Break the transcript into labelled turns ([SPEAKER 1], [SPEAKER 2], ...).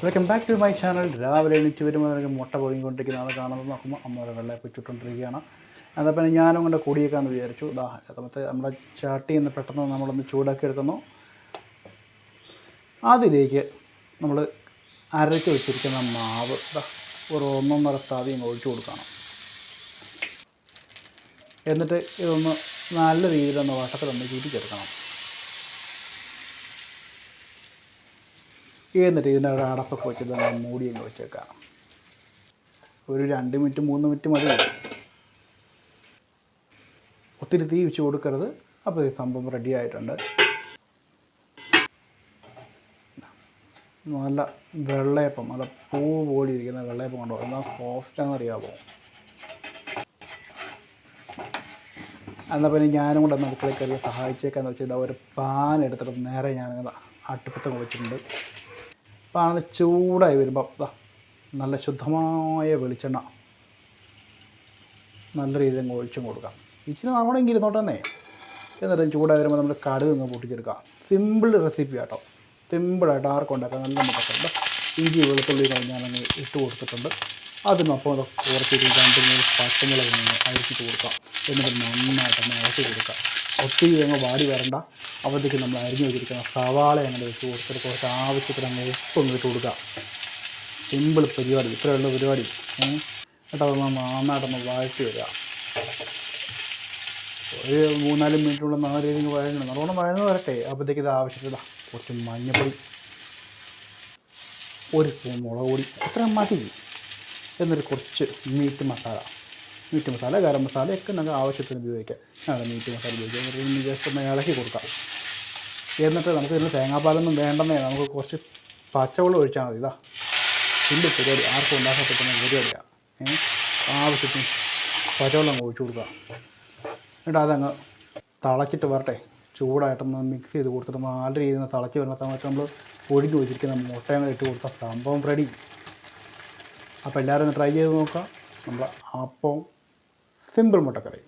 [SPEAKER 1] Welcome back to my channel. രാവിലെ എണീറ്റ് വരുമ്പോൾ എനിക്ക് മുട്ട പൊഴിഞ്ഞുകൊണ്ടിരിക്കുന്ന ആൾ കാണുന്നത് നോക്കുമ്പോൾ അമ്മ വെള്ളയപ്പം ചുട്ടുകൊണ്ടിരിക്കുകയാണ്. അതപ്പോൾ ഞാനും കൊണ്ട് കൂടിയേക്കാമെന്ന് വിചാരിച്ചു. സമയത്ത് നമ്മുടെ ചട്ടിയിൽ നിന്ന് പെട്ടെന്ന് നമ്മളൊന്ന് ചൂടാക്കി എടുക്കുന്നു. അതിലേക്ക് നമ്മൾ അരച്ച് വെച്ചിരിക്കുന്ന മാവ് ഒരു 1.5 സ്പൂൺ ഒഴിച്ചു കൊടുക്കണം. എന്നിട്ട് ഇതൊന്ന് നല്ല രീതിയിലൊന്ന് വട്ടത്തിലൊന്ന് ചുറ്റിച്ചെടുക്കണം. എന്നിട്ട് ഇതിൻ്റെ ഒരു അടപ്പൊക്കെ വെച്ച് തന്നെ മൂടി അങ്ങ് വെച്ചേക്കാം. ഒരു 2 മിനിറ്റ് 3 മിനിറ്റ് മതി. ഒത്തിരി തീ വെച്ച് കൊടുക്കരുത്. അപ്പോൾ ഈ സംഭവം റെഡി ആയിട്ടുണ്ട്. നല്ല വെള്ളയപ്പം, നല്ല പൂ പോലെ ഇരിക്കുന്ന വെള്ളയപ്പം കൊണ്ടോ എന്നാൽ സോഫ്റ്റാണെന്ന് അറിയാമോ. എന്നാൽ പിന്നെ ഞാനും കൂടെ ഒന്ന് അടുക്കളയിൽ കയറി സഹായിച്ചേക്കാന്ന് വെച്ചാൽ ഒരു പാൻ എടുത്തിട്ട് നേരെ ഞാനങ്ങനെ അടുപ്പത്ത് വെച്ചിട്ടുണ്ട്. പാൻ ചൂടായി വരുമ്പോൾ നല്ല ശുദ്ധമായ വെളിച്ചെണ്ണ നല്ല രീതിയിൽ അങ്ങ് ഒഴിച്ചും കൊടുക്കാം. ഇച്ചിരി നമ്മളെങ്കിൽ ഇരുന്നോട്ടെന്നേ. എന്നിട്ട് ചൂടായി വരുമ്പോൾ നമ്മൾ കടുക് ഒന്ന് പൊട്ടിച്ചെടുക്കാം. സിമ്പിൾ റെസിപ്പി ആട്ടോ, സിമ്പിളായിട്ട് ആർക്കും ഉണ്ടാക്കാം. നല്ല മുട്ടക്കുണ്ട്. ഇഞ്ചി വെളുത്തുള്ളി ഞാനങ്ങ് ഇട്ട് കൊടുത്തിട്ടുണ്ട്. അതിനൊപ്പം കുറച്ച് 2-3 പച്ചമുളക് അരിച്ചിട്ട് കൊടുക്കാം. എന്നിട്ട് നന്നായിട്ടൊന്ന് ഇളക്കി കൊടുക്കാം. ഒത്തിരി അങ്ങ് വാടി വരണ്ട. അപ്പോഴത്തേക്ക് നമ്മൾ അരിഞ്ഞ് വെച്ചിരിക്കുന്ന സവാള അങ്ങനെ വെച്ച് കൊടുത്തിട്ട് കുറച്ച് ആവശ്യത്തിന് അങ്ങ് ഉപ്പൊന്ന് ഇട്ട് കൊടുക്കാം. സിമ്പിൾ പരിപാടി, ഇത്രയുള്ള പരിപാടി. എന്നിട്ട് അതൊന്ന് നന്നായിട്ടൊന്ന് വഴറ്റി വരിക. ഒരു 3-4 മിനിറ്റുള്ള നല്ല രീതിയിൽ വഴങ്ങണം. നല്ലോണം വഴന്ന് വരട്ടെ. അപ്പോഴത്തേക്ക് ഇത് ആവശ്യമില്ല. കുറച്ച് മഞ്ഞൾപ്പൊടി, 1 സ്പൂൺ മുളക് പൊടി, അത്ര മതി. എന്നിട്ട് കുറച്ച് മീറ്റ് മസാല, ഗരം മസാല ഒക്കെ നമുക്ക് ആവശ്യത്തിന് ഉപയോഗിക്കാം. മീറ്റ് മസാല ഉപയോഗിക്കാം. എന്നിട്ട് ജസ്റ്റ് ഒന്ന് ഇളക്കി കൊടുക്കാം. എന്നിട്ട് നമുക്ക് ഇതിന് തേങ്ങാപ്പാലൊന്നും വേണ്ടെന്നേ, നമുക്ക് കുറച്ച് പച്ചവെള്ളം ഒഴിച്ചാൽ മതി. സിമ്പിൾ പരിപാടി, ആർക്കും ഉണ്ടാക്കാൻ പറ്റുന്ന പരിപാടിയാണ്. ആവശ്യത്തിന് പച്ചവെള്ളം ഒഴിച്ചു കൊടുക്കുക. എന്നിട്ട് അതങ്ങ് തിളച്ചിട്ട് വരട്ടെ. ചൂടായിട്ടൊന്ന് മിക്സ് ചെയ്ത് കൊടുത്തിട്ട് നല്ല രീതിയിൽ നിന്ന് തിളച്ച് വരുന്ന സമയത്ത് നമ്മൾ ഒഴുകി വെച്ചിരിക്കുന്ന മുട്ടയും ഇട്ട് കൊടുത്ത സംഭവം റെഡി. അപ്പോൾ എല്ലാവരും ഒന്ന് ട്രൈ ചെയ്ത് നോക്കാം. നമ്മൾ അപ്പം സിമ്പിൾ മുട്ടക്കറി.